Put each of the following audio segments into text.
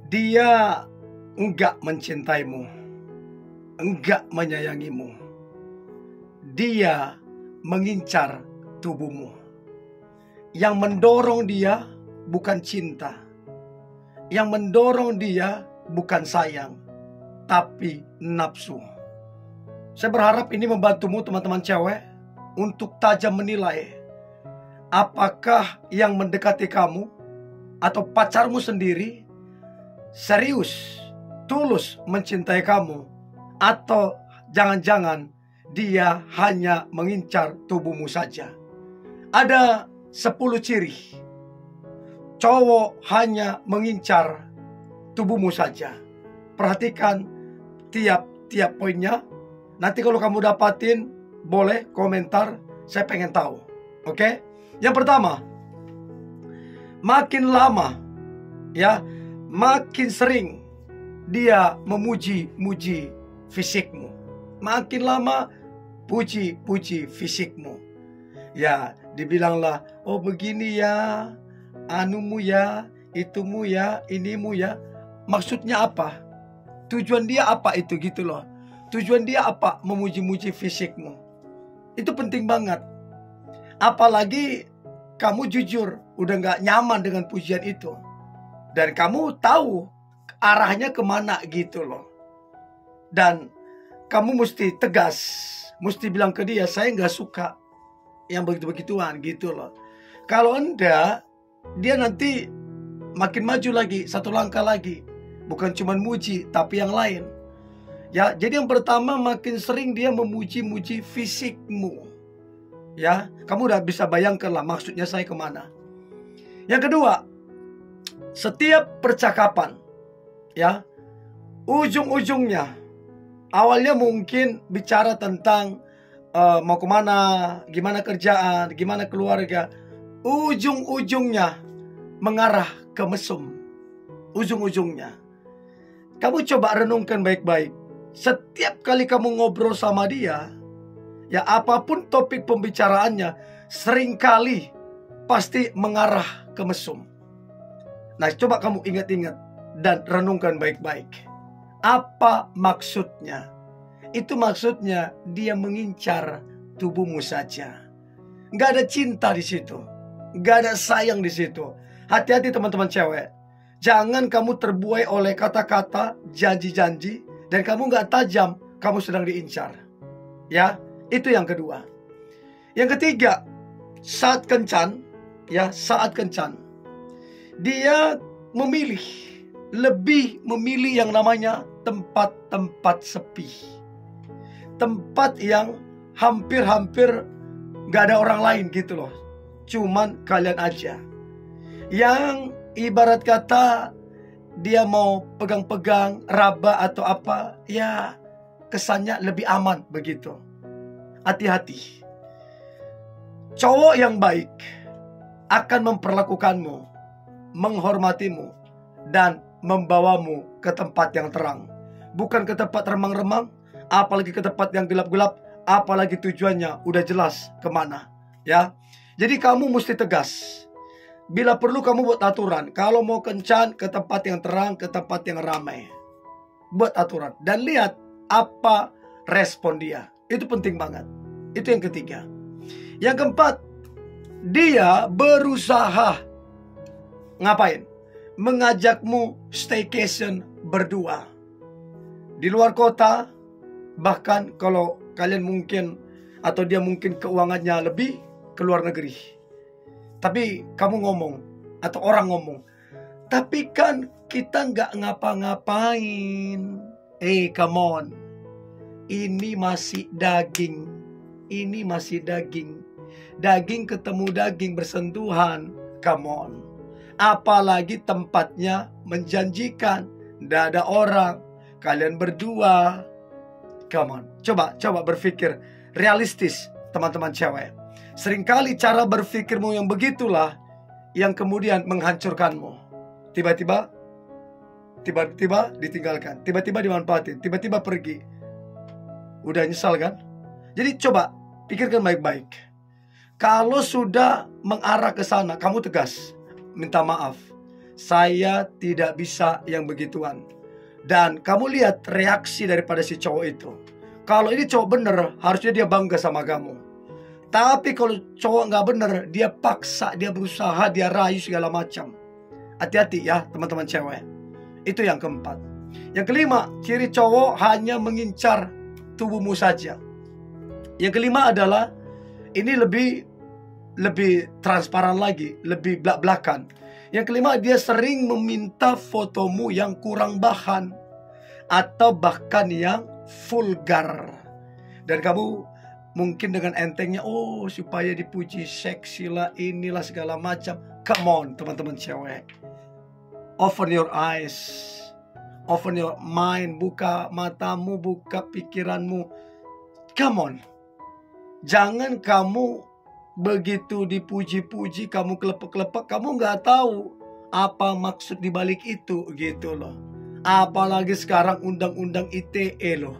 Dia enggak mencintaimu, enggak menyayangimu. Dia mengincar tubuhmu. Yang mendorong dia bukan cinta. Yang mendorong dia bukan sayang, tapi nafsu. Saya berharap ini membantumu teman-teman cewek untuk tajam menilai apakah yang mendekati kamu atau pacarmu sendiri serius, tulus mencintai kamu, atau jangan-jangan dia hanya mengincar tubuhmu saja. Ada 10 ciri cowok hanya mengincar tubuhmu saja. Perhatikan tiap poinnya. Nanti kalau kamu dapatin, boleh komentar, saya pengen tahu. Oke? Yang pertama, makin lama ya, makin sering dia memuji-muji fisikmu. Makin lama puji-puji fisikmu. Ya, dibilanglah, oh begini ya, anumu ya, itumu ya, inimu ya. Maksudnya apa? Tujuan dia apa itu gitu loh. Tujuan dia apa memuji-muji fisikmu. Itu penting banget. Apalagi kamu jujur, udah gak nyaman dengan pujian itu. Dan kamu tahu arahnya kemana gitu loh. Dan kamu mesti tegas, mesti bilang ke dia, saya gak suka yang begitu-begituan gitu loh. Kalau enggak, dia nanti makin maju lagi, satu langkah lagi. Bukan cuma muji, tapi yang lain. Ya, jadi yang pertama, makin sering dia memuji-muji fisikmu. Ya, kamu udah bisa bayangkan lah maksudnya saya kemana. Yang kedua, setiap percakapan, ya, ujung-ujungnya, awalnya mungkin bicara tentang mau kemana, gimana kerjaan, gimana keluarga. Ujung-ujungnya mengarah ke mesum. Ujung-ujungnya. Kamu coba renungkan baik-baik. Setiap kali kamu ngobrol sama dia, ya apapun topik pembicaraannya, seringkali pasti mengarah ke mesum. Nah, coba kamu ingat-ingat dan renungkan baik-baik. Apa maksudnya? Itu maksudnya dia mengincar tubuhmu saja. Gak ada cinta di situ. Gak ada sayang di situ. Hati-hati teman-teman cewek. Jangan kamu terbuai oleh kata-kata, janji-janji, dan kamu gak tajam, kamu sedang diincar. Ya, itu yang kedua. Yang ketiga, saat kencan, ya saat kencan, dia lebih memilih yang namanya tempat-tempat sepi. Tempat yang hampir-hampir gak ada orang lain gitu loh. Cuman kalian aja. Yang ibarat kata dia mau pegang-pegang, raba atau apa, ya kesannya lebih aman begitu. Hati-hati. Cowok yang baik akan memperlakukanmu, menghormatimu, dan membawamu ke tempat yang terang. Bukan ke tempat remang-remang, apalagi ke tempat yang gelap-gelap, apalagi tujuannya udah jelas kemana. Ya, jadi kamu mesti tegas. Bila perlu kamu buat aturan. Kalau mau kencan, ke tempat yang terang, ke tempat yang ramai. Buat aturan. Dan lihat apa respon dia. Itu penting banget. Itu yang ketiga. Yang keempat, dia berusaha ngapain? Mengajakmu staycation berdua. Di luar kota. Bahkan kalau kalian mungkin, atau dia mungkin keuangannya lebih, ke luar negeri. Tapi kamu ngomong, atau orang ngomong, tapi kan kita nggak ngapa-ngapain. Come on. Ini masih daging. Ini masih daging. Daging ketemu daging bersentuhan. Come on. Apalagi tempatnya menjanjikan. Nggak ada orang. Kalian berdua. Come on. Coba berpikir realistis, teman-teman cewek. Seringkali cara berpikirmu yang begitulah yang kemudian menghancurkanmu. Tiba-tiba ditinggalkan, tiba-tiba dimanfaatin, tiba-tiba pergi. Udah nyesal kan? Jadi coba pikirkan baik-baik. Kalau sudah mengarah ke sana, kamu tegas, minta maaf. Saya tidak bisa yang begituan. Dan kamu lihat reaksi daripada si cowok itu. Kalau ini cowok bener, harusnya dia bangga sama kamu. Tapi kalau cowok nggak bener, dia paksa, dia berusaha, dia rayu segala macam. Hati-hati ya teman-teman cewek. Itu yang keempat. Yang kelima, ciri cowok hanya mengincar tubuhmu saja. Yang kelima adalah, ini lebih transparan lagi, lebih belak-belakan. Yang kelima, dia sering meminta fotomu yang kurang bahan atau bahkan yang vulgar. Dan kamu mungkin dengan entengnya, oh supaya dipuji seksi lah, inilah segala macam. Come on teman-teman cewek, open your eyes, open your mind, buka matamu, buka pikiranmu. Come on. Jangan kamu begitu dipuji-puji, kamu kelepek-kelepek, kamu nggak tahu apa maksud dibalik itu gitu loh. Apalagi sekarang undang-undang ITE loh.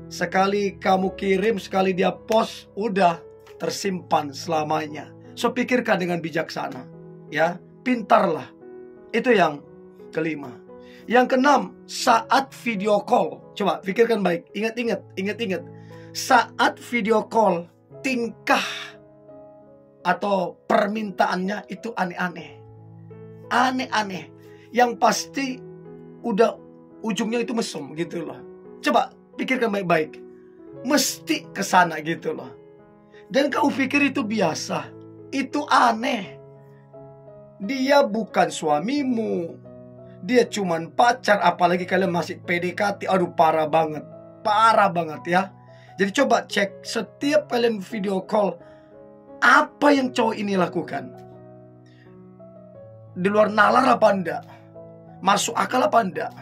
Sekali kamu kirim, sekali dia post, udah tersimpan selamanya. So pikirkan dengan bijaksana, ya, pintarlah. Itu yang kelima. Yang keenam, saat video call, coba pikirkan baik, ingat-ingat. Saat video call, tingkah atau permintaannya itu aneh-aneh. Aneh-aneh. Yang pasti udah ujungnya itu mesum gitu loh. Coba pikirkan baik-baik. Mesti kesana gitu loh. Dan kamu pikir itu biasa. Itu aneh. Dia bukan suamimu. Dia cuman pacar. Apalagi kalian masih PDKT. Aduh parah banget. Parah banget ya. Jadi coba cek setiap kalian video call, apa yang cowok ini lakukan? Di luar nalar apa enggak? Masuk akal apa enggak?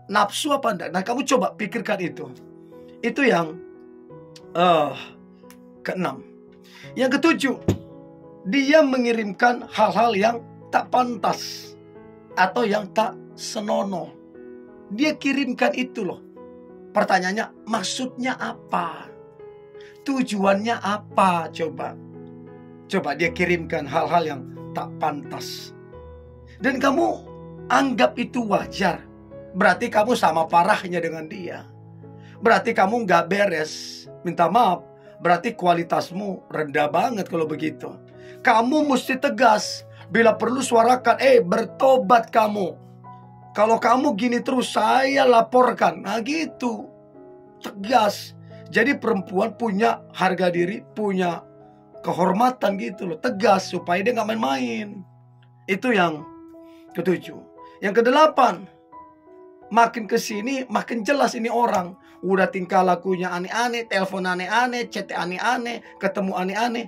Nafsu apa enggak? Nah kamu coba pikirkan itu. Itu yang keenam. Yang ketujuh, dia mengirimkan hal-hal yang tak pantas atau yang tak senonoh. Dia kirimkan itu loh. Pertanyaannya, maksudnya apa? Tujuannya apa? Coba dia kirimkan hal-hal yang tak pantas. Dan kamu anggap itu wajar. Berarti kamu sama parahnya dengan dia. Berarti kamu gak beres. Minta maaf. Berarti kualitasmu rendah banget kalau begitu. Kamu mesti tegas. Bila perlu suarakan, bertobat kamu. Kalau kamu gini terus, saya laporkan. Nah gitu. Tegas. Jadi perempuan punya harga diri, punya kehormatan gitu loh. Tegas supaya dia gak main-main. Itu yang ketujuh. Yang kedelapan, makin kesini makin jelas ini orang. Udah tingkah lakunya aneh-aneh, telepon aneh-aneh, chat aneh-aneh, ketemu aneh-aneh.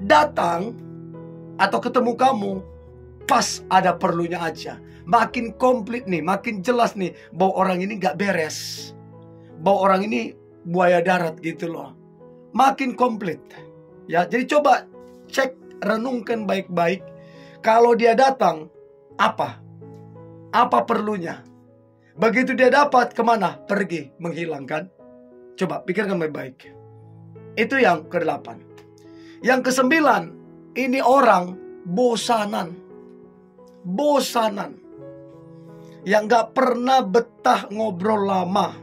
Datang atau ketemu kamu pas ada perlunya aja. Makin komplit nih, makin jelas nih bahwa orang ini gak beres, bahwa orang ini buaya darat gitu loh. Makin komplit ya. Jadi coba cek, renungkan baik-baik. Kalau dia datang, apa perlunya? Begitu dia dapat, kemana? Pergi, menghilang kan? Coba pikirkan baik-baik. Itu yang kedelapan. Yang kesembilan, ini orang bosanan. Yang gak pernah betah ngobrol lama,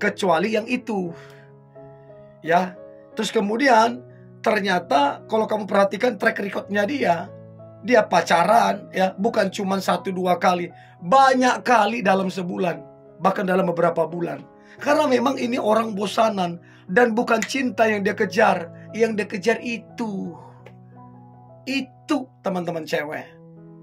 kecuali yang itu ya. Terus kemudian ternyata kalau kamu perhatikan track recordnya dia pacaran ya, bukan cuma 1-2 kali, banyak kali dalam sebulan, bahkan dalam beberapa bulan. Karena memang ini orang bosanan. Dan bukan cinta yang dia kejar. Yang dia kejar itu teman-teman cewek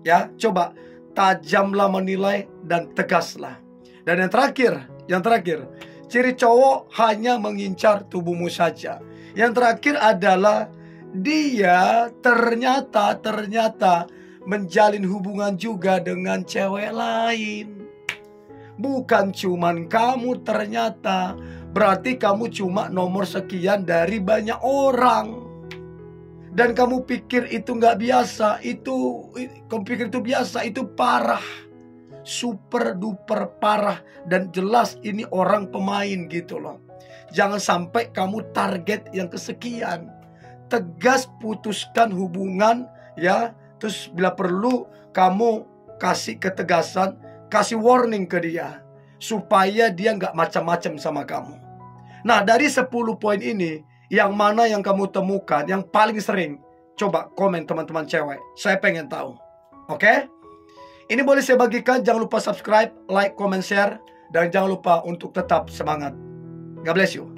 ya. Coba tajamlah menilai dan tegaslah. Dan yang terakhir, ciri cowok hanya mengincar tubuhmu saja. Yang terakhir adalah dia ternyata menjalin hubungan juga dengan cewek lain. Bukan cuman kamu ternyata. Berarti kamu cuma nomor sekian dari banyak orang. Dan kamu pikir itu gak biasa. Kamu pikir itu biasa. Itu parah. Super duper parah. Dan jelas ini orang pemain gitu loh. Jangan sampai kamu target yang kesekian. Tegas putuskan hubungan ya. Terus bila perlu kamu kasih ketegasan, kasih warning ke dia, supaya dia nggak macam-macam sama kamu. Nah, dari 10 poin ini, yang mana yang kamu temukan yang paling sering? Coba komen teman-teman cewek, saya pengen tahu. Oke? Ini boleh saya bagikan, jangan lupa subscribe, like, comment, share, dan jangan lupa untuk tetap semangat. God bless you.